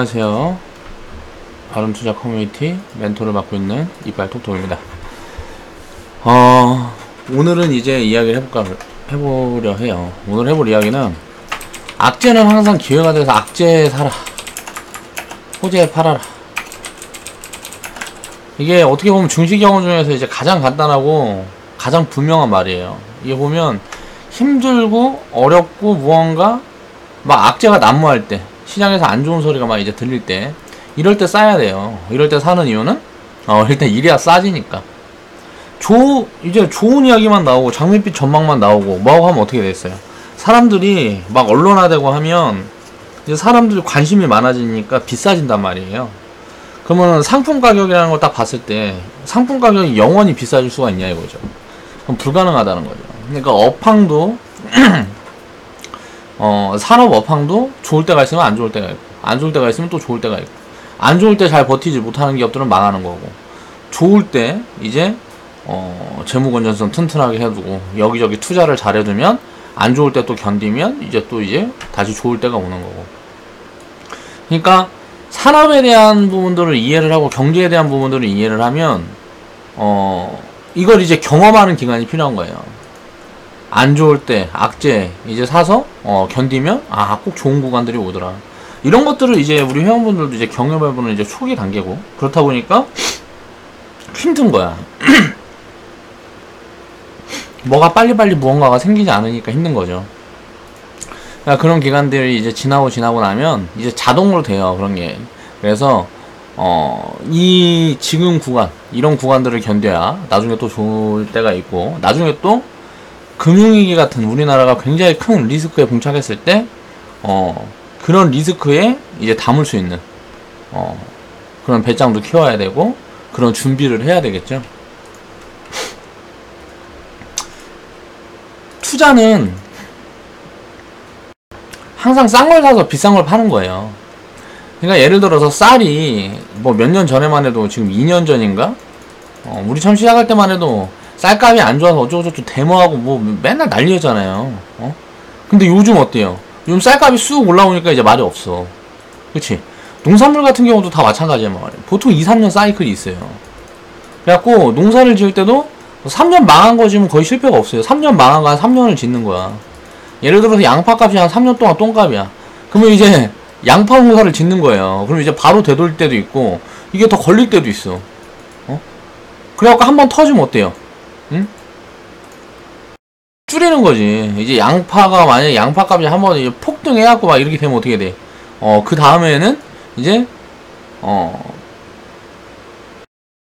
안녕하세요. 바른투자 커뮤니티 멘토를 맡고 있는 이빨톡톡입니다. 오늘은 이제 이야기를 해보려 해요. 오늘 해볼 이야기는 악재는 항상 기회가 돼서 악재 사라, 호재 팔아라. 이게 어떻게 보면 중시경험 중에서 이제 가장 간단하고 가장 분명한 말이에요. 이게 보면 힘들고 어렵고 무언가 막 악재가 난무할 때, 시장에서 안 좋은 소리가 막 이제 들릴 때, 이럴 때 싸야 돼요. 이럴 때 사는 이유는 일단 이래야 싸지니까. 이제 좋은 이야기만 나오고 장밋빛 전망만 나오고 뭐하고 하면 어떻게 됐어요? 사람들이 막 언론화되고 하면 이제 사람들이 관심이 많아지니까 비싸진단 말이에요. 그러면 상품 가격이라는 걸 딱 봤을 때 상품 가격이 영원히 비싸질 수가 있냐 이거죠. 그럼 불가능하다는 거죠. 그러니까 업황도 산업 업황도 좋을 때가 있으면 안 좋을 때가 있고, 안 좋을 때가 있으면 또 좋을 때가 있고, 안 좋을 때 잘 버티지 못하는 기업들은 망하는 거고, 좋을 때 이제 재무 건전성 튼튼하게 해두고 여기저기 투자를 잘 해두면 안 좋을 때 또 견디면 이제 다시 좋을 때가 오는 거고. 그러니까 산업에 대한 부분들을 이해를 하고 경제에 대한 부분들을 이해를 하면 이걸 이제 경험하는 기간이 필요한 거예요. 안 좋을 때 악재 이제 사서 견디면 꼭 좋은 구간들이 오더라. 이런 것들을 이제 우리 회원분들도 이제 경험해보는 이제 초기 단계고, 그렇다 보니까 힘든 거야. 뭐가 빨리빨리 무언가가 생기지 않으니까 힘든 거죠. 그러니까 그런 기간들이 이제 지나고 나면 이제 자동으로 돼요, 그런 게. 그래서 이 지금 구간, 이런 구간들을 견뎌야 나중에 또 좋을 때가 있고, 나중에 또 금융위기 같은 우리나라가 굉장히 큰 리스크에 봉착했을 때 그런 리스크에 이제 담을 수 있는 그런 배짱도 키워야 되고, 그런 준비를 해야 되겠죠. 투자는 항상 싼 걸 사서 비싼 걸 파는 거예요. 그러니까 예를 들어서 쌀이 뭐 몇 년 전에만 해도, 지금 2년 전인가? 우리 처음 시작할 때만 해도 쌀값이 안 좋아서 어쩌고저쩌고 데모하고 뭐 맨날 난리였잖아요. 근데 요즘 어때요? 요즘 쌀값이 쑥 올라오니까 이제 말이 없어. 그치? 농산물 같은 경우도 다 마찬가지야 말이에요. 보통 2-3년 사이클이 있어요. 그래갖고 농사를 지을 때도 3년 망한 거 지면 거의 실패가 없어요. 3년 망한 거 한 3년을 짓는 거야. 예를 들어서 양파값이 한 3년 동안 똥값이야. 그러면 이제 양파 농사를 짓는 거예요. 그럼 이제 바로 되돌릴 때도 있고, 이게 더 걸릴 때도 있어. 그래갖고 한번 터지면 어때요? 응? 줄이는 거지. 이제 양파가, 만약에 양파값이 한번 이제 폭등해갖고 막 이렇게 되면 어떻게 돼? 그 다음에는 이제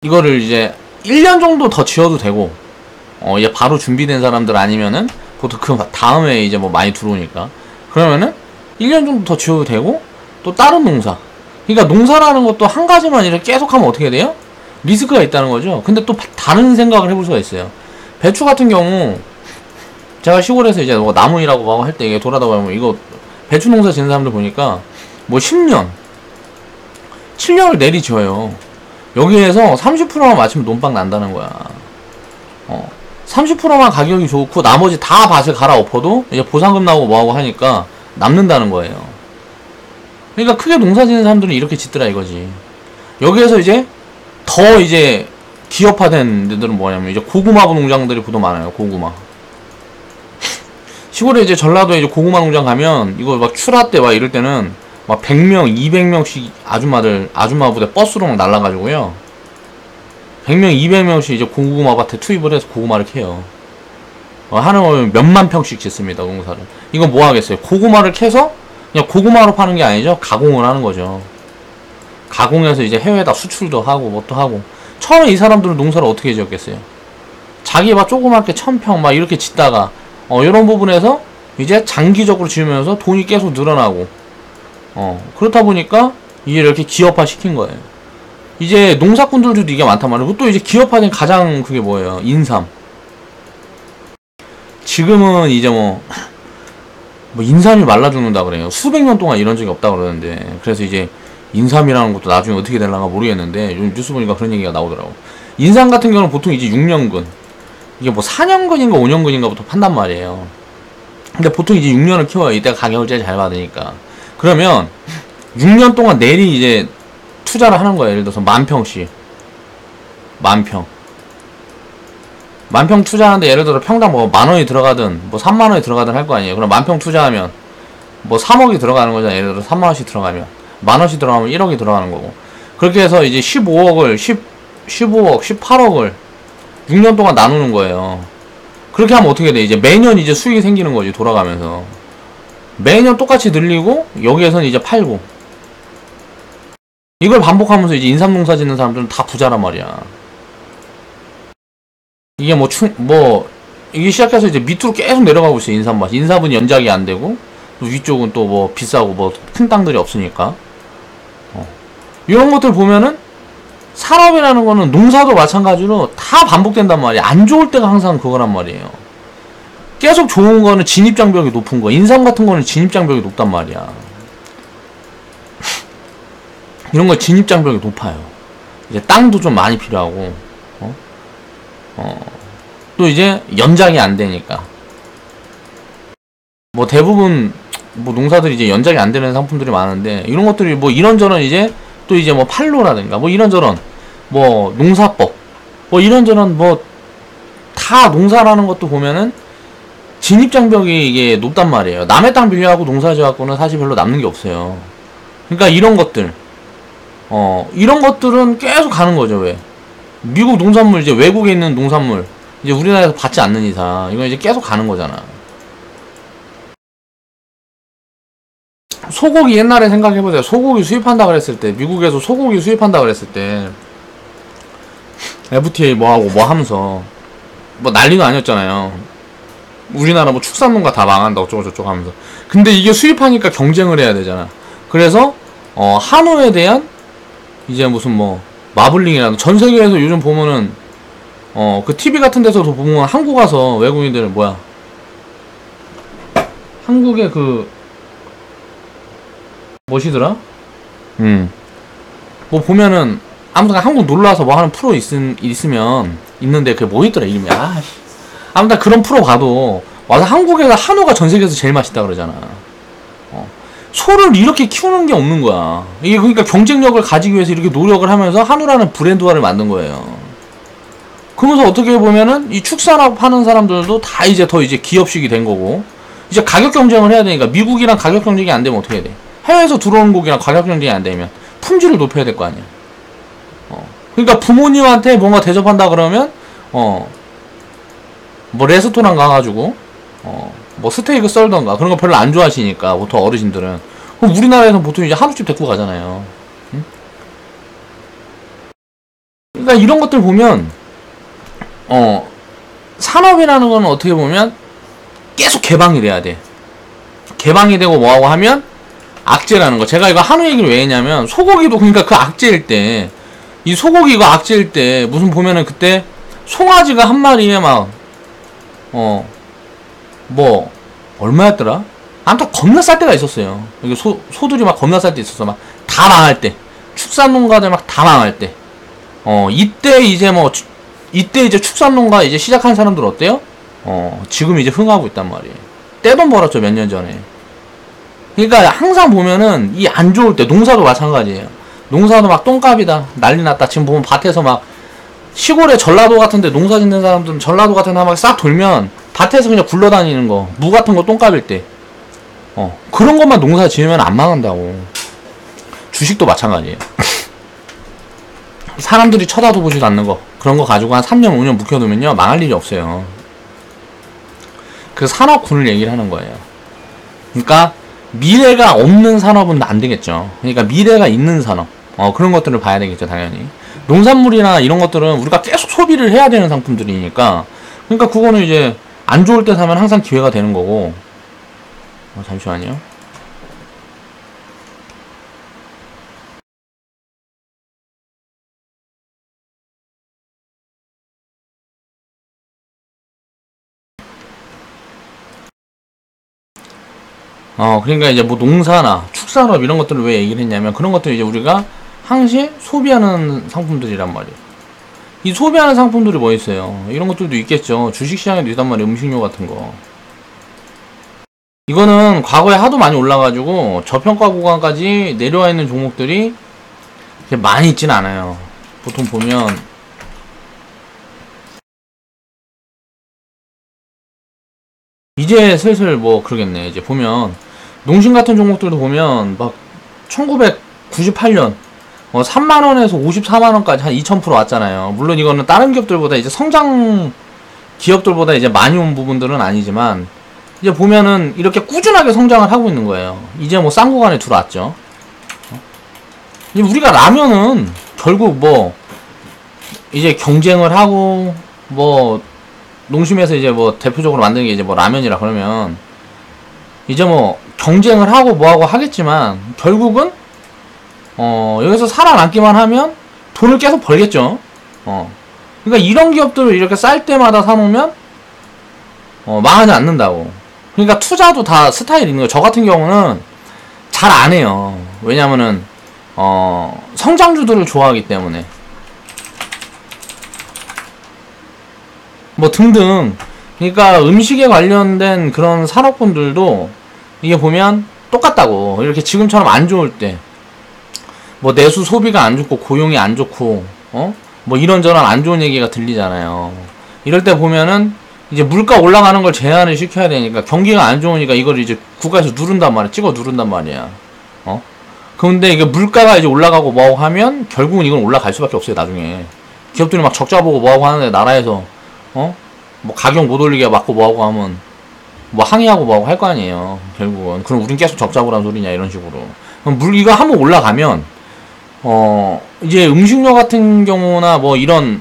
이거를 이제 1년 정도 더 지어도 되고, 이제 바로 준비된 사람들 아니면은 보통 그 다음에 이제 뭐 많이 들어오니까, 그러면은 1년 정도 더 지어도 되고, 또 다른 농사. 그러니까 농사라는 것도 한 가지만 이렇게 계속 하면 어떻게 돼요? 리스크가 있다는 거죠. 근데 또 다른 생각을 해볼 수가 있어요. 배추 같은 경우, 제가 시골에서 이제 뭐 나무이라고 막 할 때 이게 돌아다 보면, 이거 배추 농사 짓는 사람들 보니까 뭐 10년, 7년을 내리 지어요. 여기에서 30%만 맞추면 논빵 난다는 거야. 30%만 가격이 좋고 나머지 다 밭을 갈아엎어도 이제 보상금 나오고 뭐하고 하니까 남는다는 거예요. 그러니까 크게 농사 짓는 사람들은 이렇게 짓더라 이거지. 여기에서 이제 더 이제 기업화된 데들은 뭐냐면 이제 고구마 농장들이 보통 많아요. 고구마. 시골에 이제 전라도에 이제 고구마 농장 가면 이거 막 추라 때 막 이럴 때는 막 100명, 200명씩 아줌마 부대 버스로 막 날라가지고요. 100명, 200명씩 이제 고구마 밭에 투입을 해서 고구마를 캐요. 하는 거면 몇만 평씩 짓습니다, 농사를. 이건 뭐 하겠어요? 고구마를 캐서 그냥 고구마로 파는 게 아니죠. 가공을 하는 거죠. 가공해서 이제 해외에다 수출도 하고 뭣도 하고. 처음에 이 사람들은 농사를 어떻게 지었겠어요? 자기 막 조그맣게 1000평 막 이렇게 짓다가 이런 부분에서 이제 장기적으로 지으면서 돈이 계속 늘어나고, 그렇다 보니까 이게 이렇게 기업화 시킨 거예요. 이제 농사꾼들도 이게 많단 말이에요. 또 이제 기업화된 가장 그게 뭐예요? 인삼. 지금은 이제 뭐 인삼이 말라 죽는다 그래요. 수백 년 동안 이런 적이 없다 그러는데, 그래서 이제 인삼이라는 것도 나중에 어떻게 될랑가 모르겠는데, 요즘 뉴스 보니까 그런 얘기가 나오더라고. 인삼 같은 경우는 보통 이제 6년근, 이게 뭐 4년근인가 5년근인가부터 판단 말이에요. 근데 보통 이제 6년을 키워요. 이때가 가격을 제일 잘 받으니까. 그러면 6년 동안 내리 이제 투자를 하는 거예요. 예를 들어서 10,000평씩. 10,000평. 10,000평 투자하는데 예를 들어 평당 뭐 10,000원이 들어가든 뭐 30,000원이 들어가든 할 거 아니에요. 그럼 10,000평 투자하면 뭐 3억이 들어가는 거잖아. 예를 들어 30,000원씩 들어가면 10,000원씩 들어가면 1억이 들어가는 거고. 그렇게 해서 이제 15억, 18억을 6년 동안 나누는 거예요. 그렇게 하면 어떻게 돼? 이제 매년 이제 수익이 생기는 거지. 돌아가면서 매년 똑같이 늘리고 여기에서는 이제 팔고, 이걸 반복하면서 이제 인삼농사 짓는 사람들은 다 부자란 말이야. 이게 이게 시작해서 이제 밑으로 계속 내려가고 있어요. 인삼밭. 인삼은 연작이 안 되고, 또 위쪽은 또 뭐 비싸고 뭐 큰 땅들이 없으니까. 이런 것들 보면은 산업이라는 거는 농사도 마찬가지로 다 반복된단 말이야. 안 좋을 때가 항상 그거란 말이에요. 계속 좋은 거는 진입장벽이 높은 거. 인삼 같은 거는 진입장벽이 높단 말이야. 이런 거 진입장벽이 높아요. 이제 땅도 좀 많이 필요하고, 또 이제 연작이 안 되니까. 뭐 대부분 뭐 농사들이 이제 연작이 안 되는 상품들이 많은데, 이런 것들이 뭐 이런저런 이제 또 이제 뭐 판로라든가 뭐 이런저런 뭐 농사법 뭐 이런저런 뭐 다 농사라는 것도 보면은 진입장벽이 이게 높단 말이에요. 남의 땅 빌려하고 농사 지어갖고는 사실 별로 남는 게 없어요. 그러니까 이런 것들, 이런 것들은 계속 가는 거죠. 왜? 미국 농산물, 이제 외국에 있는 농산물 이제 우리나라에서 받지 않는 이상 이건 이제 계속 가는 거잖아. 소고기 옛날에 생각해보세요. 소고기 수입한다 그랬을 때, 미국에서 소고기 수입한다 그랬을 때 FTA 뭐하고 뭐 하면서 뭐 난리도 아니었잖아요. 우리나라 뭐 축산농가 다 망한다 어쩌고 저쩌고 하면서. 근데 이게 수입하니까 경쟁을 해야 되잖아. 그래서 한우에 대한 이제 무슨 뭐 마블링이라든, 전 세계에서 요즘 보면은 그 TV 같은 데서도 보면 한국 와서 외국인들 한국의 그 뭐시더라? 뭐 보면은 아무튼 한국 놀러와서 뭐 하는 프로 있는데 그게 뭐 있더라 이름이. 아무튼 그런 프로 봐도 와서 한국에서 한우가 전 세계에서 제일 맛있다 그러잖아. 소를 이렇게 키우는 게 없는 거야. 이게 그러니까 경쟁력을 가지기 위해서 이렇게 노력을 하면서 한우라는 브랜드화를 만든 거예요. 그러면서 어떻게 보면은 이 축산업 하는 사람들도 다 이제 더 이제 기업식이 된 거고, 이제 가격 경쟁을 해야 되니까 미국이랑 가격 경쟁이 안 되면 어떻게 해야 돼? 해외에서 들어오는 고기랑 가격 경쟁이 안 되면 품질을 높여야 될 거 아니야. 그러니까 부모님한테 뭔가 대접한다 그러면 뭐 레스토랑 가가지고 뭐 스테이크 썰던가 그런 거 별로 안 좋아하시니까 보통 어르신들은, 그럼 우리나라에서 보통 이제 한우집 데리고 가잖아요. 응? 그러니까 이런 것들 보면 산업이라는 거는 어떻게 보면 계속 개방이 돼야 돼. 개방이 되고 뭐하고 하면 악재라는 거. 제가 이거 한우 얘기를 왜 했냐면, 소고기도 그러니까 그 악재일 때, 이 소고기 이거 악재일 때 무슨 보면은 그때 송아지가 한 마리에 막 뭐 얼마였더라? 아무튼 겁나 쌀 때가 있었어요. 이게 소들이 막 겁나 쌀 때 있었어. 막 다 망할 때, 축산농가들 막 다 망할 때, 이때 이제 축산농가 이제 시작한 사람들 어때요? 지금 이제 흥하고 있단 말이에요. 떼돈 벌었죠, 몇 년 전에. 그러니까 항상 보면은 이 안 좋을 때, 농사도 마찬가지예요. 농사도 막 똥값이다, 난리 났다. 지금 보면 밭에서 막 시골에 전라도 같은데 농사 짓는 사람들은 전라도 같은 데 막 싹 돌면 밭에서 그냥 굴러다니는 거, 무 같은 거 똥값일 때, 그런 것만 농사 지으면 안 망한다고. 주식도 마찬가지예요. 사람들이 쳐다도 보지도 않는 거, 그런 거 가지고 한 3년 5년 묵혀두면요 망할 일이 없어요. 그 산업군을 얘기를 하는 거예요. 그러니까 미래가 없는 산업은 안 되겠죠. 그러니까 미래가 있는 산업, 그런 것들을 봐야 되겠죠, 당연히. 농산물이나 이런 것들은 우리가 계속 소비를 해야 되는 상품들이니까, 그러니까 그거는 이제 안 좋을 때 사면 항상 기회가 되는 거고. 잠시만요. 그러니까 이제 뭐 농사나 축산업 이런 것들을 왜 얘기를 했냐면, 그런 것들 이제 우리가 항시 소비하는 상품들이란 말이에요. 이 소비하는 상품들이 뭐 있어요? 이런 것들도 있겠죠. 주식시장에도 있단 말이에요. 음식료 같은 거. 이거는 과거에 하도 많이 올라가지고 저평가 구간까지 내려와 있는 종목들이 많이 있진 않아요. 보통 보면 이제 슬슬 뭐 그러겠네. 이제 보면 농심 같은 종목들도 보면 막 1998년 3만원에서 54만원까지 한 2000% 왔잖아요. 물론 이거는 다른 기업들보다 이제 성장 기업들보다 이제 많이 온 부분들은 아니지만 이제 보면은 이렇게 꾸준하게 성장을 하고 있는 거예요. 이제 뭐 싼 구간에 들어왔죠. 이제 우리가 라면은 결국 뭐 이제 경쟁을 하고 뭐 농심에서 이제 뭐 대표적으로 만드는 게 이제 뭐 라면이라 그러면 이제 뭐 경쟁을 하고 뭐하고 하겠지만 결국은 여기서 살아남기만 하면 돈을 계속 벌겠죠. 그러니까 이런 기업들을 이렇게 쌀 때마다 사놓으면 망하지 않는다고. 그러니까 투자도 다 스타일이 있는 거예요. 저 같은 경우는 잘 안 해요. 왜냐면은 성장주들을 좋아하기 때문에 뭐 등등. 그러니까 음식에 관련된 그런 산업군들도 이게 보면 똑같다고. 이렇게 지금처럼 안 좋을 때 뭐 내수 소비가 안 좋고 고용이 안 좋고 뭐 이런저런 안 좋은 얘기가 들리잖아요. 이럴 때 보면은 이제 물가 올라가는 걸 제한을 시켜야 되니까 경기가 안 좋으니까 이걸 이제 국가에서 누른단 말이야. 찍어 누른단 말이야. 그런데 이게 물가가 이제 올라가고 뭐하고 하면 결국은 이건 올라갈 수밖에 없어요. 나중에 기업들이 막 적자 보고 뭐하고 하는데 나라에서 뭐 가격 못 올리게 막고 뭐하고 하면 뭐 항의하고 뭐하고 할 거 아니에요. 결국은 그럼 우린 계속 적자 보란 소리냐 이런 식으로. 그럼 이거 한번 올라가면 이제 음식료 같은 경우나 뭐 이런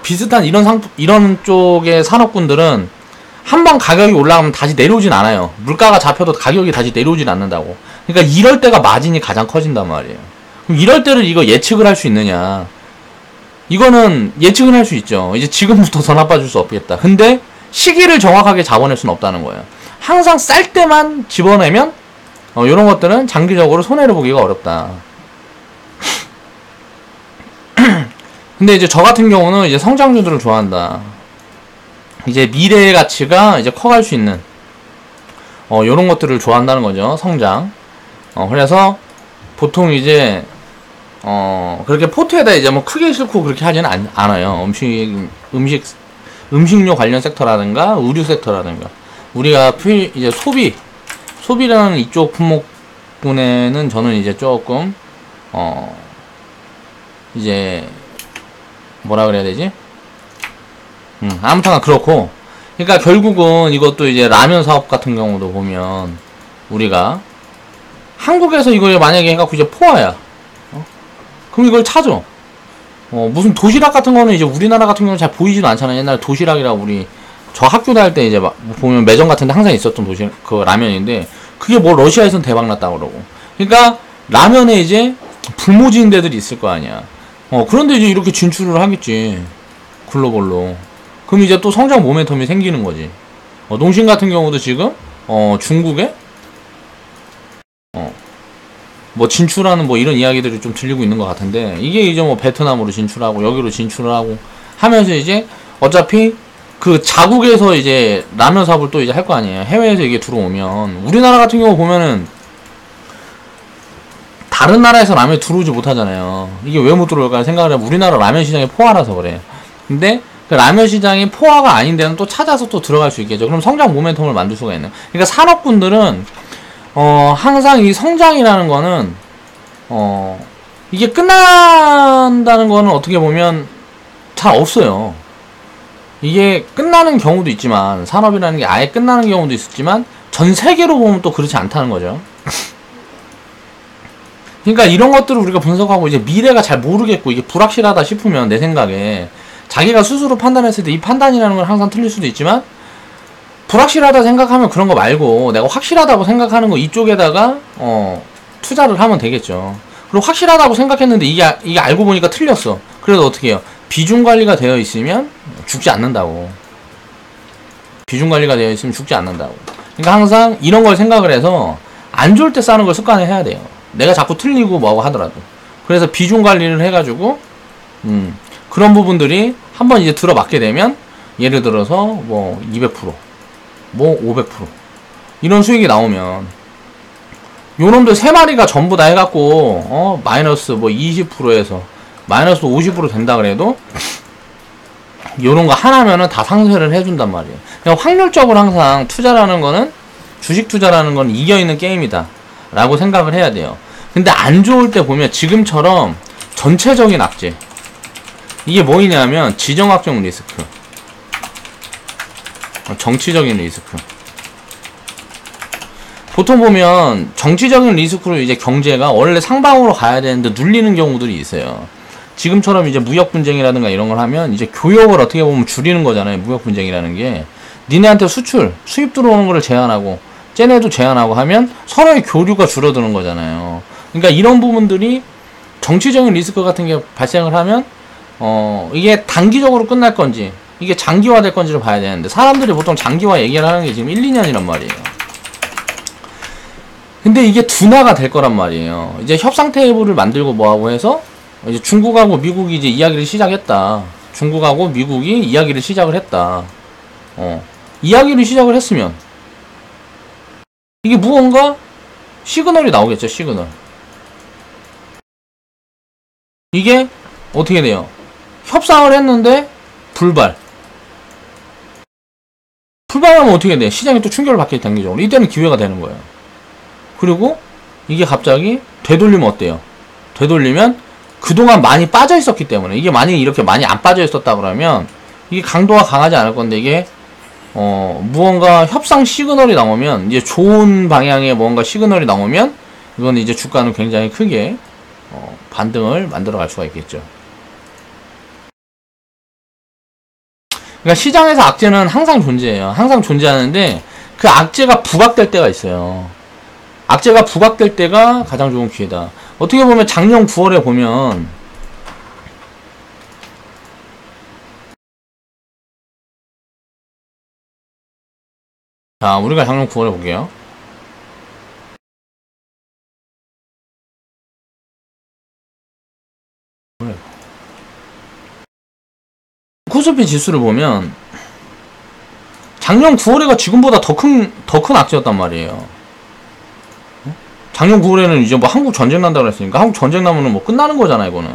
비슷한 이런 상품 이런 쪽의 산업군들은 한번 가격이 올라가면 다시 내려오진 않아요. 물가가 잡혀도 가격이 다시 내려오진 않는다고. 그러니까 이럴 때가 마진이 가장 커진단 말이에요. 그럼 이럴 때를 이거 예측을 할 수 있느냐? 이거는 예측은 할 수 있죠. 이제 지금부터 더 나빠질 수 없겠다. 근데 시기를 정확하게 잡아낼 수는 없다는 거예요. 항상 쌀 때만 집어내면 이런 것들은 장기적으로 손해를 보기가 어렵다. 근데 이제 저 같은 경우는 이제 성장주들을 좋아한다. 이제 미래의 가치가 이제 커갈 수 있는 요런 것들을 좋아한다는 거죠. 성장. 그래서 보통 이제 그렇게 포트에다 이제 뭐 크게 싣고 그렇게 하지는 않아요. 음식료 관련 섹터라든가 의류 섹터라든가 우리가 이제 소비라는 이쪽 품목군에는 저는 이제 조금 이제 뭐라 그래야 되지? 아무튼 그렇고. 그러니까 결국은 이것도 이제 라면 사업 같은 경우도 보면 우리가 한국에서 이걸 만약에 해갖고 이제 포화야. 그럼 이걸 찾아. 무슨 도시락 같은 거는 이제 우리나라 같은 경우는 잘 보이지도 않잖아요. 옛날에 도시락이라고 저 학교 다닐 때 이제 막 보면 매점 같은 데 항상 있었던 그 라면인데 그게 뭐 러시아에선 대박났다 그러고. 그러니까 라면에 이제 불모지는 데들이 있을 거 아니야. 그런데 이제 이렇게 진출을 하겠지. 글로벌로. 그럼 이제 또 성장 모멘텀이 생기는 거지. 농심 같은 경우도 지금, 중국에, 뭐 진출하는 뭐 이런 이야기들이 좀 들리고 있는 것 같은데, 이게 이제 뭐 베트남으로 진출하고, 여기로 진출을 하고 하면서 이제 어차피 그 자국에서 이제 라면 사업을 또 이제 할 거 아니에요. 해외에서 이게 들어오면. 우리나라 같은 경우 보면은, 다른 나라에서 라면이 들어오지 못하잖아요. 이게 왜 못 들어올까 생각을 해보면 우리나라 라면 시장이 포화라서 그래. 근데 그 라면 시장이 포화가 아닌 데는 또 찾아서 또 들어갈 수 있겠죠. 그럼 성장 모멘텀을 만들 수가 있는. 그러니까 산업군들은 항상 이 성장이라는 거는 이게 끝난다는 거는 어떻게 보면 잘 없어요. 이게 끝나는 경우도 있지만 산업이라는 게 아예 끝나는 경우도 있었지만 전 세계로 보면 또 그렇지 않다는 거죠. 그러니까 이런 것들을 우리가 분석하고 이제 미래가 잘 모르겠고 이게 불확실하다 싶으면 내 생각에 자기가 스스로 판단했을 때 이 판단이라는 건 항상 틀릴 수도 있지만 불확실하다 생각하면 그런 거 말고 내가 확실하다고 생각하는 거 이쪽에다가 투자를 하면 되겠죠. 그리고 확실하다고 생각했는데 이게 알고 보니까 틀렸어. 그래도 어떻게 해요? 비중 관리가 되어 있으면 죽지 않는다고. 비중 관리가 되어 있으면 죽지 않는다고. 그러니까 항상 이런 걸 생각을 해서 안 좋을 때 싸는 걸 습관화해야 돼요. 내가 자꾸 틀리고 뭐하고 하더라도. 그래서 비중 관리를 해가지고 그런 부분들이 한번 이제 들어맞게 되면 예를 들어서 뭐 200% 뭐 500% 이런 수익이 나오면 요놈들 3마리가 전부 다 해갖고 마이너스 뭐 20%에서 마이너스 50% 된다 그래도 요런 거 하나면은 다 상쇄를 해준단 말이에요. 그냥 확률적으로 항상 투자라는 거는, 주식 투자라는 건 이겨있는 게임이다 라고 생각을 해야 돼요. 근데 안 좋을 때 보면 지금처럼 전체적인 악재, 이게 뭐냐면 지정학적 리스크, 정치적인 리스크. 보통 보면 정치적인 리스크로 이제 경제가 원래 상방으로 가야 되는데 눌리는 경우들이 있어요. 지금처럼 이제 무역 분쟁이라든가 이런 걸 하면 이제 교역을 어떻게 보면 줄이는 거잖아요. 무역 분쟁이라는 게 니네한테 수입 들어오는 거를 제한하고 쟤네도 제한하고 하면 서로의 교류가 줄어드는 거잖아요. 그러니까 이런 부분들이 정치적인 리스크 같은 게 발생을 하면 이게 단기적으로 끝날 건지 이게 장기화 될 건지를 봐야 되는데, 사람들이 보통 장기화 얘기를 하는 게 지금 1, 2년이란 말이에요. 근데 이게 둔화가 될 거란 말이에요. 이제 협상 테이블을 만들고 뭐하고 해서 이제 중국하고 미국이 이제 이야기를 시작했다. 중국하고 미국이 이야기를 시작을 했다. 이야기를 시작을 했으면 이게 무언가 시그널이 나오겠죠. 시그널. 이게 어떻게 돼요? 협상을 했는데 불발하면 어떻게 돼? 시장이 또 충격을 받게 단기적으로. 이때는 기회가 되는 거예요. 그리고 이게 갑자기 되돌리면 어때요? 되돌리면 그동안 많이 빠져 있었기 때문에, 이게 만약에 이렇게 많이 안 빠져 있었다 그러면 이게 강도가 강하지 않을 건데, 이게 무언가 협상 시그널이 나오면, 이제 좋은 방향의 뭔가 시그널이 나오면 이건 이제 주가는 굉장히 크게 반등을 만들어 갈 수가 있겠죠. 그러니까 시장에서 악재는 항상 존재해요. 항상 존재하는데 그 악재가 부각될 때가 있어요. 악재가 부각될 때가 가장 좋은 기회다. 어떻게 보면 작년 9월에 보면 자, 우리가 작년 9월에 볼게요. 코스피 지수를 보면 작년 9월에가 지금보다 더 큰 악재였단 말이에요. 작년 9월에는 이제 뭐 한국 전쟁 난다고 그랬으니까 한국 전쟁 나면은 뭐 끝나는 거잖아, 이거는.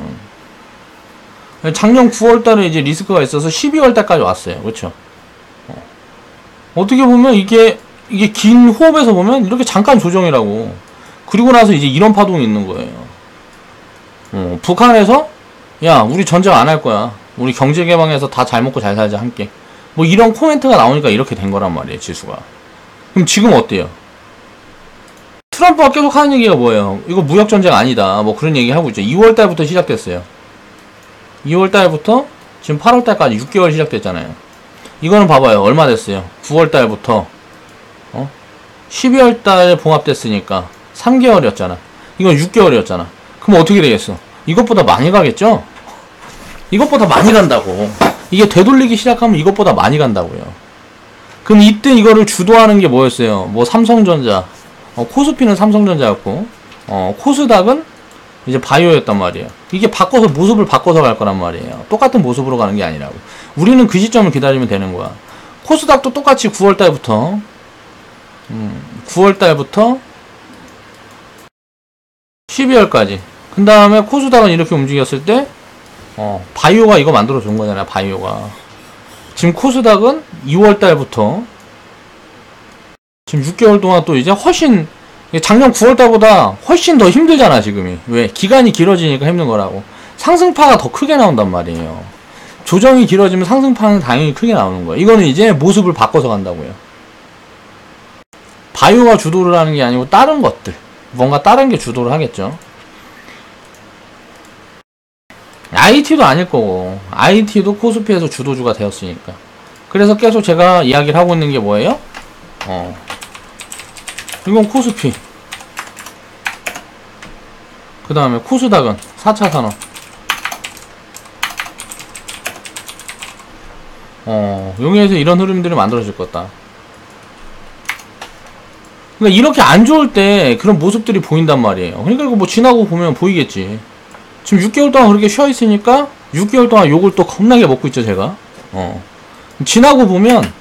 작년 9월 달에 이제 리스크가 있어서 12월 달까지 왔어요. 그렇죠? 어떻게 보면 이게 긴 호흡에서 보면 이렇게 잠깐 조정이라고. 그리고 나서 이제 이런 파동이 있는 거예요. 북한에서 야, 우리 전쟁 안 할 거야. 우리 경제 개방해서 다 잘 먹고 잘 살자, 함께. 뭐 이런 코멘트가 나오니까 이렇게 된 거란 말이에요, 지수가. 그럼 지금 어때요? 트럼프가 계속 하는 얘기가 뭐예요? 이거 무역 전쟁 아니다. 뭐 그런 얘기 하고 있죠. 2월 달부터 시작됐어요. 2월 달부터 지금 8월 달까지 6개월 시작됐잖아요. 이거는 봐봐요. 얼마 됐어요? 9월 달부터 12월 달에 봉합됐으니까 3개월이었잖아. 이건 6개월이었잖아. 그럼 어떻게 되겠어? 이것보다 많이 가겠죠? 이것보다 많이 간다고. 이게 되돌리기 시작하면 이것보다 많이 간다고요. 그럼 이때 이거를 주도하는 게 뭐였어요? 뭐 삼성전자, 코스피는 삼성전자였고, 코스닥은 이제 바이오였단 말이에요. 이게 모습을 바꿔서 갈 거란 말이에요. 똑같은 모습으로 가는 게 아니라고. 우리는 그 시점을 기다리면 되는 거야. 코스닥도 똑같이 9월달부터 12월까지. 그 다음에 코스닥은 이렇게 움직였을 때, 바이오가 이거 만들어준 거잖아요, 바이오가. 지금 코스닥은 2월달부터 지금 6개월 동안 또 이제 훨씬, 작년 9월달보다 훨씬 더 힘들잖아, 지금이. 왜? 기간이 길어지니까 힘든 거라고. 상승파가 더 크게 나온단 말이에요. 조정이 길어지면 상승파는 당연히 크게 나오는 거예요. 이거는 이제 모습을 바꿔서 간다고요. 바이오가 주도를 하는 게 아니고 다른 것들, 뭔가 다른 게 주도를 하겠죠. IT도 아닐 거고, IT도 코스피에서 주도주가 되었으니까. 그래서 계속 제가 이야기를 하고 있는 게 뭐예요? 이건 코스피. 그 다음에 코스닥은 4차 산업. 여기에서 이런 흐름들이 만들어질 것 같다. 그러니까 이렇게 안 좋을 때 그런 모습들이 보인단 말이에요. 그러니까 이거 뭐 지나고 보면 보이겠지. 지금 6개월 동안 그렇게 쉬어 있으니까 6개월 동안 욕을 또 겁나게 먹고 있죠, 제가. 지나고 보면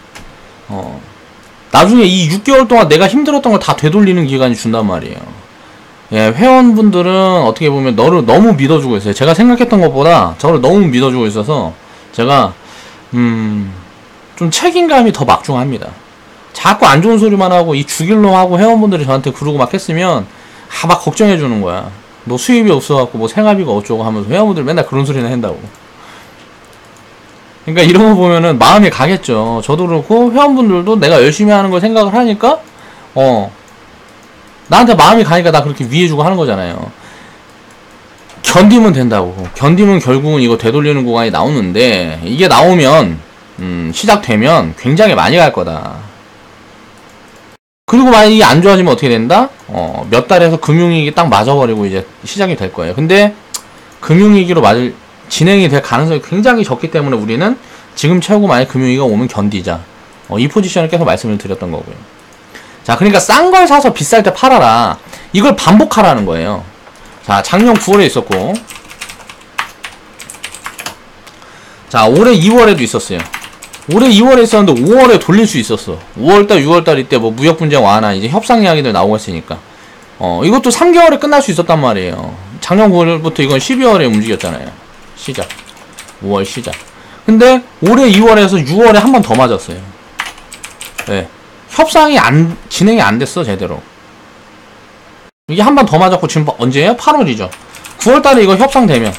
나중에 이 6개월 동안 내가 힘들었던 걸 다 되돌리는 기간이 준단 말이에요. 예, 회원분들은 어떻게 보면 너를 너무 믿어주고 있어요. 제가 생각했던 것보다 저를 너무 믿어주고 있어서 제가 좀 책임감이 더 막중합니다. 자꾸 안 좋은 소리만 하고 이 죽일로 하고 회원분들이 저한테 그러고 막 했으면 막 걱정해 주는 거야. 너 수입이 없어갖고 뭐 생활비가 어쩌고 하면서 회원분들 맨날 그런 소리나 한다고. 그러니까 이런 거 보면은 마음이 가겠죠. 저도 그렇고 회원분들도 내가 열심히 하는 걸 생각을 하니까 나한테 마음이 가니까 나 그렇게 위해주고 하는 거잖아요. 견디면 된다고. 견디면 결국은 이거 되돌리는 구간이 나오는데 이게 나오면 시작되면 굉장히 많이 갈 거다. 그리고 만약에 이게 안 좋아지면 어떻게 된다? 몇 달에서 금융위기 딱 맞아버리고 이제 시작이 될 거예요. 근데 금융위기로 진행이 될 가능성이 굉장히 적기 때문에 우리는 지금 채우고 만약 금융위기가 오면 견디자. 이 포지션을 계속 말씀을 드렸던 거고요. 자, 그러니까 싼 걸 사서 비쌀 때 팔아라. 이걸 반복하라는 거예요. 자, 작년 9월에 있었고, 자, 올해 2월에도 있었어요. 올해 2월에 있었는데 5월에 돌릴 수 있었어. 5월달, 6월달 이때 뭐 무역 분쟁 완화, 이제 협상 이야기들 나오고 있으니까. 이것도 3개월에 끝날 수 있었단 말이에요. 작년 9월부터 이건 12월에 움직였잖아요. 시작. 5월 시작. 근데 올해 2월에서 6월에 한 번 더 맞았어요. 네. 협상이 진행이 안 됐어, 제대로. 이게 한 번 더 맞았고, 지금 언제예요? 8월이죠. 9월달에 이거 협상되면.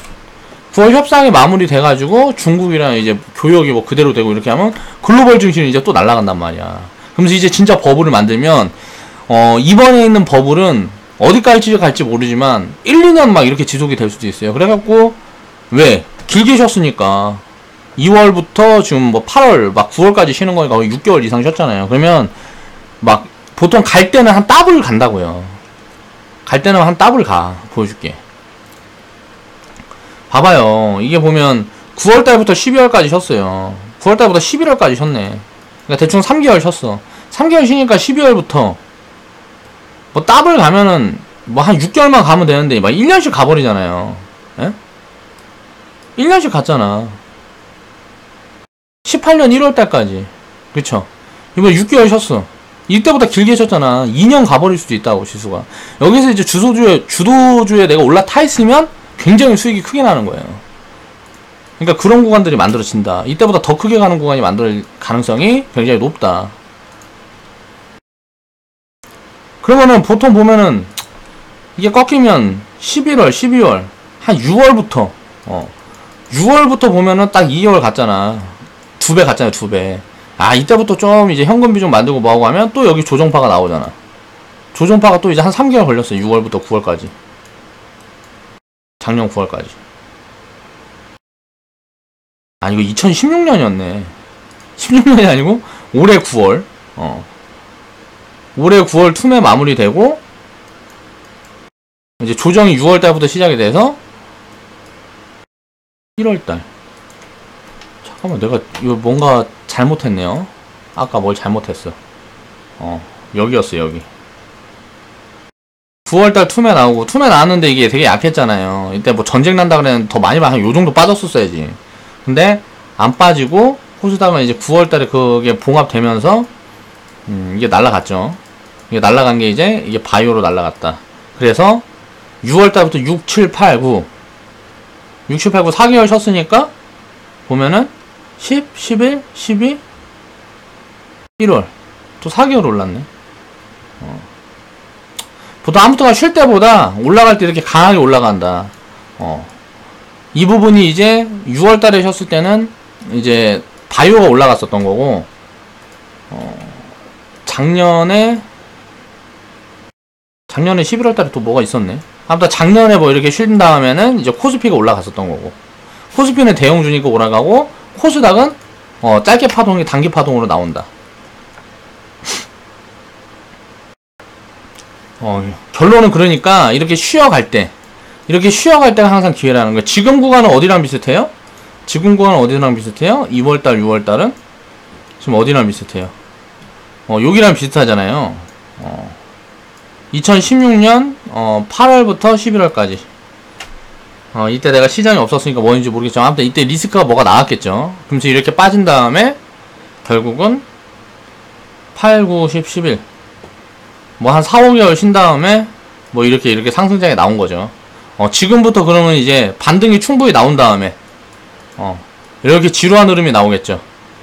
9월 협상이 마무리 돼가지고, 중국이랑 이제 교역이 뭐 그대로 되고 이렇게 하면, 글로벌 증시는 이제 또 날아간단 말이야. 그러면서 이제 진짜 버블을 만들면, 이번에 있는 버블은 어디까지 갈지 모르지만, 1, 2년 막 이렇게 지속이 될 수도 있어요. 그래갖고, 왜? 길게 쉬었으니까. 2월부터 지금 뭐 8월, 막 9월까지 쉬는 거니까 거의 6개월 이상 쉬었잖아요. 그러면, 막, 보통 갈 때는 한 더블 간다고요. 갈 때는 한 더블 가. 보여줄게. 봐봐요. 이게 보면 9월달부터 12월까지 쉬었어요. 9월달부터 11월까지 쉬었네. 그러니까 대충 3개월 쉬었어. 3개월 쉬니까 12월부터 뭐 더블 가면은 뭐 한 6개월만 가면 되는데 막 1년씩 가버리잖아요. 에? 1년씩 갔잖아. 18년 1월달까지. 그쵸? 이번에 6개월 쉬었어. 이때보다 길게 쉬었잖아. 2년 가버릴 수도 있다고, 지수가. 여기서 이제 주도주에 내가 올라타 있으면 굉장히 수익이 크게 나는 거예요. 그러니까 그런 구간들이 만들어진다. 이때보다 더 크게 가는 구간이 만들 가능성이 굉장히 높다. 그러면은 보통 보면은 이게 꺾이면 11월, 12월, 한 6월부터 6월부터 보면은 딱 2개월 갔잖아. 2배 갔잖아요, 2배. 아, 이때부터 좀 이제 현금비 좀 만들고 뭐하고 하면 또 여기 조정파가 나오잖아. 조정파가 또 이제 한 3개월 걸렸어요. 6월부터 9월까지. 작년 9월까지. 아, 이거 2016년이었네. 16년이 아니고 올해 9월. 올해 9월 툼에 마무리되고 이제 조정이 6월달부터 시작이 돼서 1월달. 잠깐만, 내가 이거 뭔가 잘못했네요. 아까 뭘 잘못했어. 여기였어, 여기. 9월달 툼에 나오고, 툼에 나왔는데 이게 되게 약했잖아요. 이때 뭐 전쟁 난다 그랬는데 더 많이 요 정도 빠졌었어야지. 근데 안 빠지고 호스닥은 이제 9월달에 그게 봉합되면서 이게 날라갔죠. 이게 날라간 게 이제 이게 바이오로 날라갔다. 그래서 6월달부터 6, 7, 8, 9 6, 7, 8, 9 4개월 쉬었으니까 보면은 10, 11, 12 1월 또 4개월 올랐네. 보통 아무튼 쉴 때보다 올라갈 때 이렇게 강하게 올라간다. 이 부분이 이제 6월달에 쉬었을 때는 이제 바이오가 올라갔었던 거고, 작년에 11월달에 또 뭐가 있었네. 아무튼 작년에 뭐 이렇게 쉰 다음에는 이제 코스피가 올라갔었던 거고, 코스피는 대형 주니까 올라가고, 코스닥은 짧게 파동이 단기 파동으로 나온다. 결론은 그러니까 이렇게 쉬어갈 때가 항상 기회라는 거예요. 지금 구간은 어디랑 비슷해요? 지금 구간은 어디랑 비슷해요? 2월달, 6월달은? 지금 어디랑 비슷해요? 여기랑 비슷하잖아요. 2016년 8월부터 11월까지. 이때 내가 시장이 없었으니까 뭐인지 모르겠지만 아무튼 이때 리스크가 뭐가 나왔겠죠. 그러면서 이렇게 빠진 다음에 결국은 8, 9, 10, 11. 뭐 한 4, 5개월 쉰 다음에 뭐 이렇게 상승장에 나온 거죠. 지금부터 그러면 이제 반등이 충분히 나온 다음에 이렇게 지루한 흐름이 나오겠죠.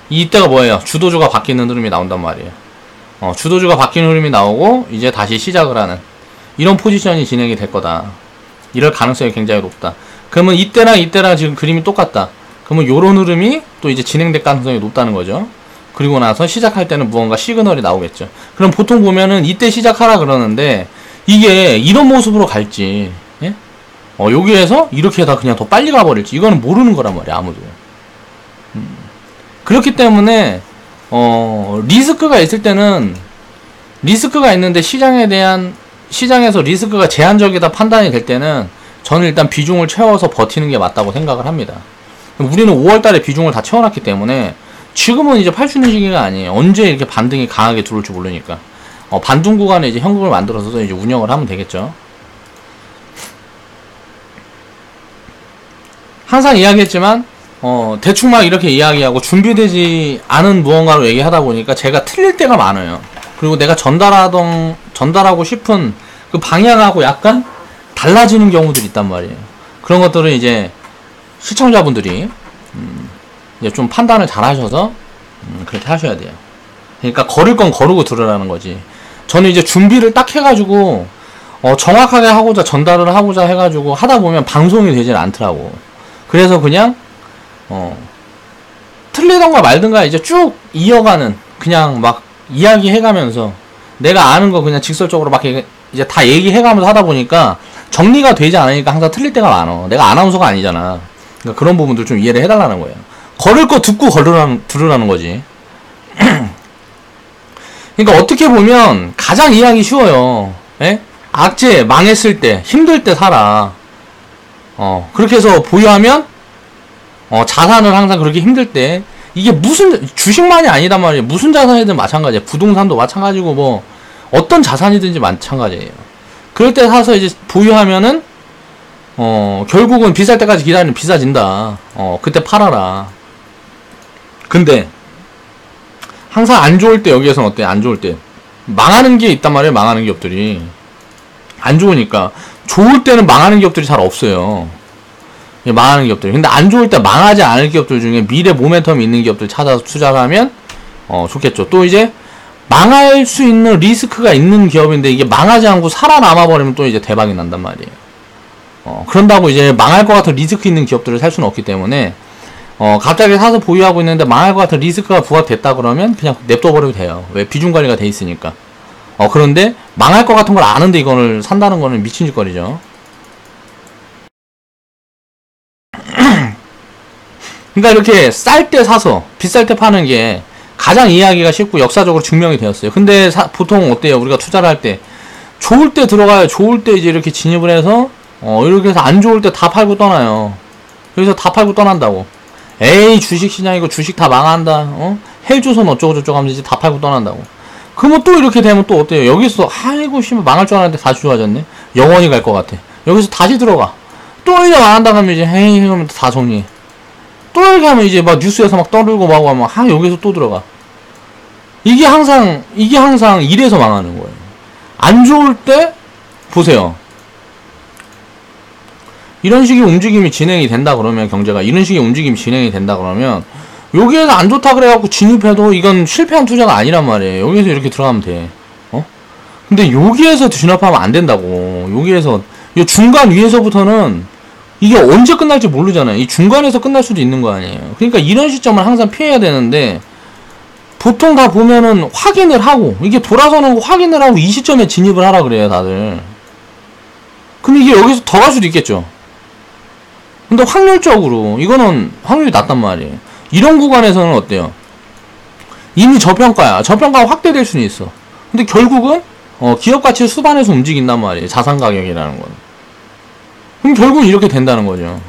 이때가 뭐예요? 주도주가 바뀌는 흐름이 나온단 말이에요. 주도주가 바뀌는 흐름이 나오고 이제 다시 시작을 하는 이런 포지션이 진행이 될 거다. 이럴 가능성이 굉장히 높다. 그러면 이때랑 지금 그림이 똑같다. 그러면 요런 흐름이 또 이제 진행될 가능성이 높다는 거죠. 그리고 나서 시작할 때는 무언가 시그널이 나오겠죠. 그럼 보통 보면은 이때 시작하라 그러는데 이게 이런 모습으로 갈지, 예? 여기에서 이렇게 다 그냥 더 빨리 가버릴지 이거는 모르는 거란 말이야, 아무도. 그렇기 때문에 리스크가 있을 때는 리스크가 있는데 시장에서 리스크가 제한적이다 판단이 될 때는 저는 일단 비중을 채워서 버티는 게 맞다고 생각을 합니다. 우리는 5월달에 비중을 다 채워놨기 때문에 지금은 이제 팔 수 있는 시기가 아니에요. 언제 이렇게 반등이 강하게 들어올지 모르니까. 반등 구간에 이제 현금을 만들어서 이제 운영을 하면 되겠죠. 항상 이야기했지만, 대충 막 이렇게 이야기하고 준비되지 않은 무언가로 얘기하다 보니까 제가 틀릴 때가 많아요. 그리고 내가 전달하고 싶은 그 방향하고 약간 달라지는 경우들이 있단 말이에요. 그런 것들은 이제 시청자분들이 이제 좀 판단을 잘 하셔서 그렇게 하셔야 돼요. 그러니까 걸을 건 거르고 들으라는 거지. 저는 이제 준비를 딱 해가지고 정확하게 하고자 전달을 하고자 해가지고 하다 보면 방송이 되질 않더라고. 그래서 그냥 틀리던가 말든가 이제 쭉 이어가는, 그냥 막 이야기해가면서 내가 아는 거 그냥 직설적으로 막 이제 다 얘기해가면서 하다 보니까 정리가 되지 않으니까 항상 틀릴 때가 많아. 내가 아나운서가 아니잖아. 그러니까 그런 부분들 좀 이해를 해달라는 거예요. 걸을 거 듣고 들으라는 거지. 그러니까 어떻게 보면 가장 이해하기 쉬워요. 예? 악재 망했을 때, 힘들 때 살아. 그렇게 해서 보유하면 자산을 항상 그렇게 힘들 때, 이게 무슨 주식만이 아니단 말이에요. 무슨 자산이든 마찬가지예요. 부동산도 마찬가지고 뭐 어떤 자산이든지 마찬가지예요. 그럴 때 사서 이제 보유하면은 결국은 비쌀 때까지 기다리면 비싸진다. 그때 팔아라. 근데 항상 안 좋을 때, 여기에서는 어때? 안 좋을 때 망하는 게 있단 말이에요. 망하는 기업들이 안 좋으니까. 좋을 때는 망하는 기업들이 잘 없어요. 망하는 기업들. 근데 안 좋을 때 망하지 않을 기업들 중에 미래 모멘텀이 있는 기업들 찾아서 투자를 하면 좋겠죠. 또 이제 망할 수 있는 리스크가 있는 기업인데 이게 망하지 않고 살아남아 버리면 또 이제 대박이 난단 말이에요. 그런다고 이제 망할 것 같은 리스크 있는 기업들을 살 수는 없기 때문에 갑자기 사서 보유하고 있는데 망할 것 같은 리스크가 부합됐다 그러면 그냥 냅둬버려도 돼요. 왜? 비중 관리가 돼 있으니까. 그런데 망할 것 같은 걸 아는데 이거를 산다는 거는 미친 짓거리죠. 그러니까 이렇게 쌀 때 사서 비쌀 때 파는 게 가장 이해하기가 쉽고 역사적으로 증명이 되었어요. 근데 보통 어때요? 우리가 투자를 할 때 좋을 때 들어가요. 좋을 때 이제 이렇게 진입을 해서 이렇게 해서 안 좋을 때 다 팔고 떠나요. 그래서 다 팔고 떠난다고. 에이, 주식시장이고 주식 다 망한다. 헬조선 어쩌고저쩌고 하면서 이제 다 팔고 떠난다고. 그러면 또 이렇게 되면 또 어때요? 여기서 아이고 씨발 망할 줄 알았는데 다시 좋아졌네. 영원히 갈 것 같아. 여기서 다시 들어가. 또 이제 망한다 하면 이제 헤이 하면 다 정리해. 또 이렇게 하면 이제 막 뉴스에서 막 떠들고 막 하면 여기서 또 들어가. 이게 항상 이래서 망하는 거예요. 안 좋을 때 보세요. 이런 식의 움직임이 진행이 된다 그러면, 경제가 이런 식의 움직임이 진행이 된다 그러면 여기에서 안 좋다 그래갖고 진입해도 이건 실패한 투자가 아니란 말이에요. 여기에서 이렇게 들어가면 돼. 근데 여기에서 진입하면 안 된다고. 여기에서 이 중간 위에서부터는 이게 언제 끝날지 모르잖아요. 이 중간에서 끝날 수도 있는 거 아니에요. 그러니까 이런 시점을 항상 피해야 되는데 보통 다 보면은 확인을 하고, 이게 돌아서는 거 확인을 하고 이 시점에 진입을 하라 그래요, 다들. 근데 이게 여기서 더 갈 수도 있겠죠. 근데 확률적으로 이거는 확률이 낮단 말이에요. 이런 구간에서는 어때요? 이미 저평가야. 저평가가 확대될 수는 있어. 근데 결국은 기업 가치 수반에서 움직인단 말이에요. 자산 가격이라는 건. 그럼 결국은 이렇게 된다는 거죠.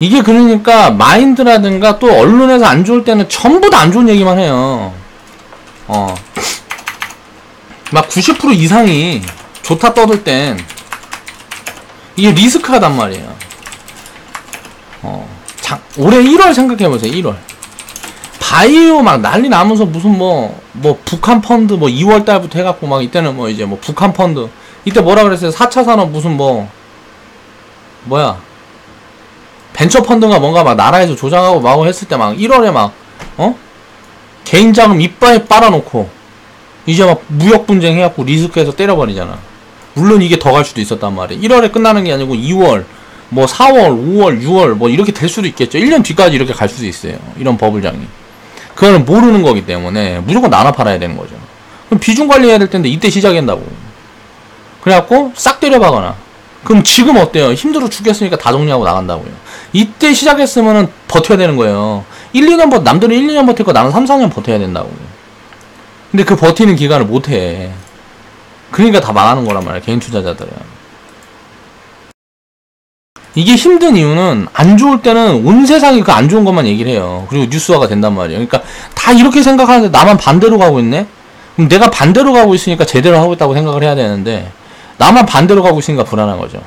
이게 그러니까 마인드라든가 또 언론에서 안 좋을 때는 전부 다 안 좋은 얘기만 해요. 막 90% 이상이 좋다 떠들 땐 이게 리스크하단 말이에요. 올해 1월 생각해보세요. 1월 바이오 막 난리 나면서 무슨 뭐 북한 펀드 뭐 2월 달부터 해갖고 막 이때는 뭐 이제 뭐 북한 펀드 이때 뭐라 그랬어요? 4차 산업 무슨 뭐야 벤처 펀드가 뭔가 막 나라에서 조장하고 막 했을 때 막 1월에 막 개인 자금 이빨에 빨아놓고 이제 막 무역 분쟁 해갖고 리스크해서 때려버리잖아. 물론 이게 더 갈 수도 있었단 말이에요. 1월에 끝나는 게 아니고 2월 뭐 4월 5월 6월 뭐 이렇게 될 수도 있겠죠. 1년 뒤까지 이렇게 갈 수도 있어요. 이런 버블장이. 그거는 모르는 거기 때문에 무조건 나눠 팔아야 되는 거죠. 그럼 비중 관리해야 될 텐데 이때 시작한다고. 그래갖고 싹 때려박거나. 그럼 지금 어때요? 힘들어 죽겠으니까 다 정리하고 나간다고요. 이때 시작했으면은 버텨야 되는 거예요. 1, 2년 남들은 1, 2년 버틸 거 나는 3, 4년 버텨야 된다고. 근데 그 버티는 기간을 못해. 그러니까 다 망하는 거란 말이야. 개인 투자자들은. 이게 힘든 이유는 안 좋을 때는 온 세상이 그 안 좋은 것만 얘기를 해요. 그리고 뉴스화가 된단 말이에요. 그러니까 다 이렇게 생각하는데 나만 반대로 가고 있네? 그럼 내가 반대로 가고 있으니까 제대로 하고 있다고 생각을 해야 되는데 나만 반대로 가고 있으니까 불안한 거죠.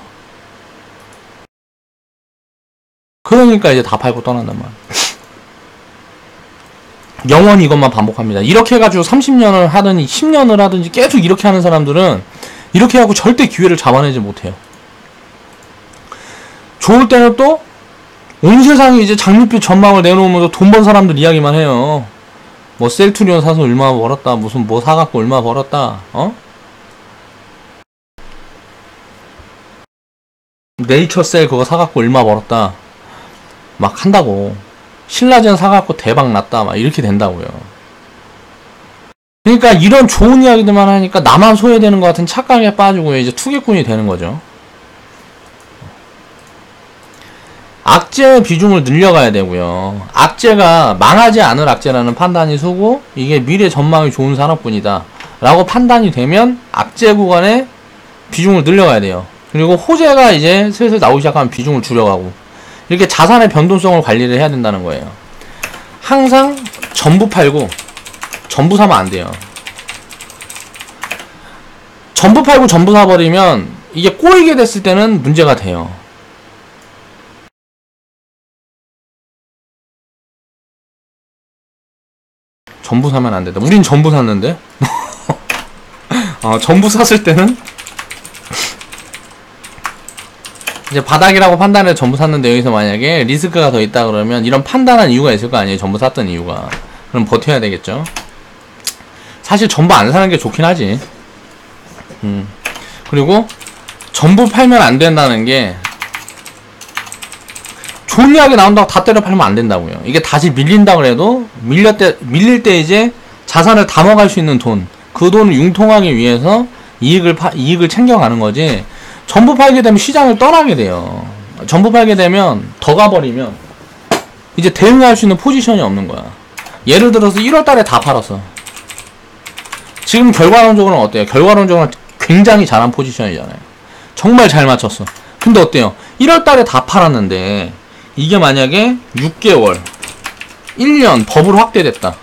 그러니까 이제 다 팔고 떠난단 말이에요. 영원히 이것만 반복합니다. 이렇게 해가지고 30년을 하든지 10년을 하든지 계속 이렇게 하는 사람들은 이렇게 하고 절대 기회를 잡아내지 못해요. 좋을 때는 또 온 세상이 이제 장밋빛 전망을 내놓으면서 돈 번 사람들 이야기만 해요. 뭐 셀투리온 사서 얼마 벌었다, 무슨 뭐 사갖고 얼마 벌었다, 네이처셀 그거 사갖고 얼마 벌었다 막 한다고. 신라젠 사갖고 대박 났다 막 이렇게 된다고요. 그러니까 이런 좋은 이야기들만 하니까 나만 소외되는 것 같은 착각에 빠지고 이제 투기꾼이 되는 거죠. 악재 비중을 늘려가야 되고요. 악재가 망하지 않을 악재라는 판단이 서고 이게 미래 전망이 좋은 산업군이다 라고 판단이 되면 악재 구간의 비중을 늘려가야 돼요. 그리고 호재가 이제 슬슬 나오기 시작하면 비중을 줄여가고 이렇게 자산의 변동성을 관리를 해야 된다는 거예요. 항상 전부 팔고 전부 사면 안 돼요. 전부 팔고 전부 사버리면 이게 꼬이게 됐을 때는 문제가 돼요. 전부 사면 안 된다. 우린 전부 샀는데? 전부 샀을 때는 이제 바닥이라고 판단해서 전부 샀는데 여기서 만약에 리스크가 더 있다 그러면 이런 판단한 이유가 있을 거 아니에요. 전부 샀던 이유가. 그럼 버텨야 되겠죠. 사실 전부 안 사는 게 좋긴 하지. 그리고 전부 팔면 안 된다는 게 좋은 이야기 나온다고 다 때려 팔면 안 된다고요. 이게 다시 밀린다 그래도 밀릴 때 이제 자산을 담아갈 수 있는 돈, 그 돈을 융통하기 위해서 이익을 챙겨가는 거지. 전부 팔게 되면 시장을 떠나게 돼요. 전부 팔게 되면 더 가버리면 이제 대응할 수 있는 포지션이 없는 거야. 예를 들어서 1월 달에 다 팔았어. 지금 결과론적으로는 어때요? 결과론적으로는 굉장히 잘한 포지션이잖아요. 정말 잘 맞췄어. 근데 어때요? 1월 달에 다 팔았는데 이게 만약에 6개월, 1년 버블 확대됐다.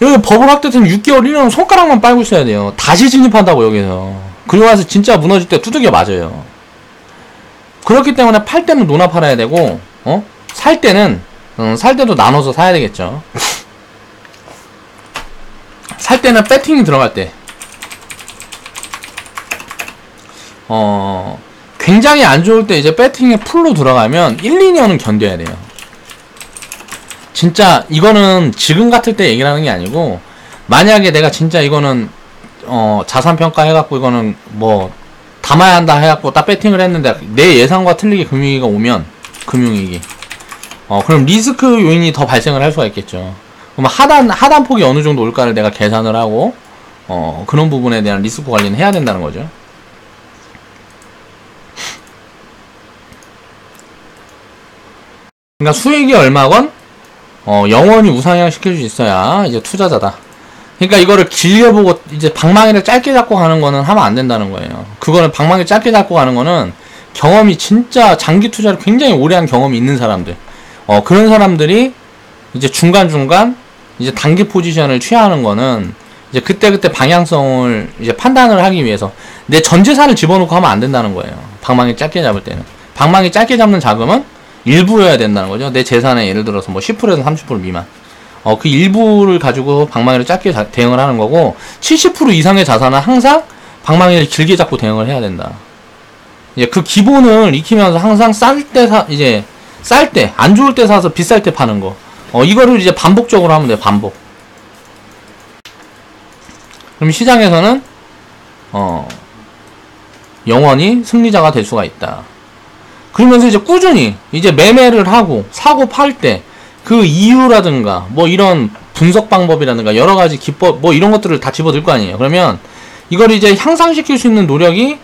여기 버블 확대되면 6개월, 1년은 손가락만 빨고 있어야 돼요. 다시 진입한다고 여기서. 그리고 나서 진짜 무너질 때 두들겨 맞아요. 그렇기 때문에 팔 때는 노나 팔아야 되고, 살 때는, 살 때도 나눠서 사야 되겠죠. 살 때는 배팅이 들어갈 때. 굉장히 안 좋을 때 이제 배팅에 풀로 들어가면 1, 2년은 견뎌야 돼요. 진짜 이거는 지금 같을 때 얘기를 하는 게 아니고 만약에 내가 진짜 이거는 자산평가 해갖고 이거는 뭐 담아야 한다 해갖고 딱 배팅을 했는데 내 예상과 틀리게 금융위기가 오면 금융위기 그럼 리스크 요인이 더 발생을 할 수가 있겠죠. 그럼 하단폭이 어느 정도 올까를 내가 계산을 하고 그런 부분에 대한 리스크 관리는 해야 된다는 거죠. 그러니까 수익이 얼마건 영원히 우상향 시킬 수 있어야 이제 투자자다. 그러니까 이거를 길게 보고 이제 방망이를 짧게 잡고 가는 거는 하면 안 된다는 거예요. 그거는 방망이 짧게 잡고 가는 거는 경험이 진짜 장기 투자를 굉장히 오래 한 경험이 있는 사람들, 그런 사람들이 이제 중간중간 이제 단기 포지션을 취하는 거는 이제 그때그때 방향성을 이제 판단을 하기 위해서 내 전 재산을 집어넣고 하면 안 된다는 거예요. 방망이 짧게 잡을 때는. 방망이 짧게 잡는 자금은 일부여야 된다는 거죠. 내 재산의 예를 들어서 뭐 10%에서 30% 미만. 그 일부를 가지고 방망이를 짧게 대응을 하는 거고, 70% 이상의 자산은 항상 방망이를 길게 잡고 대응을 해야 된다. 이제 그 기본을 익히면서 항상 쌀 때, 안 좋을 때 사서 비쌀 때 파는 거. 이거를 이제 반복적으로 하면 돼요, 반복. 그럼 시장에서는, 영원히 승리자가 될 수가 있다. 그러면서 이제 꾸준히, 이제 매매를 하고, 사고 팔 때, 그 이유라든가, 뭐 이런 분석 방법이라든가, 여러 가지 기법, 뭐 이런 것들을 다 집어들 거 아니에요. 그러면, 이걸 이제 향상시킬 수 있는 노력이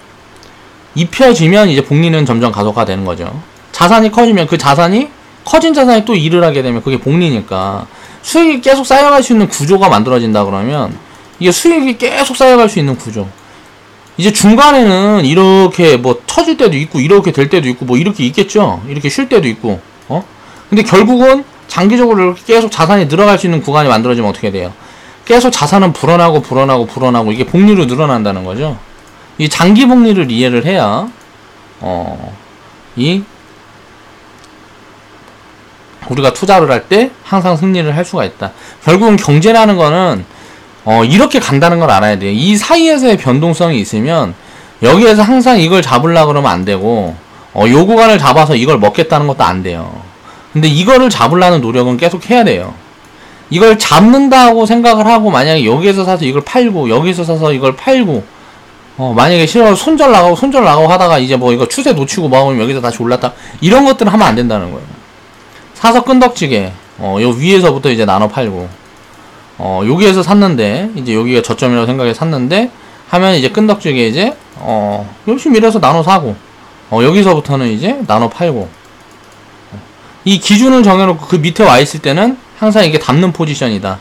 입혀지면 이제 복리는 점점 가속화되는 거죠. 자산이 커지면 그 자산이 커진 자산이 또 일을 하게 되면 그게 복리니까 수익이 계속 쌓여갈 수 있는 구조가 만들어진다 그러면 이게 수익이 계속 쌓여갈 수 있는 구조. 이제 중간에는 이렇게 뭐 처질 때도 있고 이렇게 될 때도 있고 뭐 이렇게 있겠죠. 이렇게 쉴 때도 있고. 근데 결국은 장기적으로 이렇게 계속 자산이 늘어갈 수 있는 구간이 만들어지면 어떻게 돼요? 계속 자산은 불어나고 이게 복리로 늘어난다는 거죠. 이 장기 복리를 이해를 해야 우리가 투자를 할 때 항상 승리를 할 수가 있다. 결국은 경제라는 거는 이렇게 간다는 걸 알아야 돼요. 이 사이에서의 변동성이 있으면 여기에서 항상 이걸 잡으려고 그러면 안 되고 요 구간을 잡아서 이걸 먹겠다는 것도 안 돼요. 근데 이거를 잡으려는 노력은 계속 해야 돼요. 이걸 잡는다고 생각을 하고 만약에 여기에서 사서 이걸 팔고 여기서 사서 이걸 팔고 만약에 싫어서 손절 나가고 하다가 이제 뭐 이거 추세 놓치고 뭐 하면 여기서 다시 올랐다 이런 것들은 하면 안 된다는 거예요. 사서 끈덕지게 요 위에서부터 이제 나눠 팔고 여기에서 샀는데 이제 여기가 저점이라고 생각해서 샀는데 하면 이제 끈덕지게 이제 열심히 일해서 나눠 사고 여기서부터는 이제 나눠 팔고 이 기준을 정해놓고 그 밑에 와 있을 때는 항상 이게 담는 포지션이다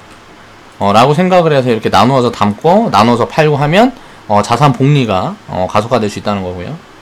라고 생각을 해서 이렇게 나누어서 담고 나눠서 팔고 하면 자산 복리가 가속화될 수 있다는 거고요.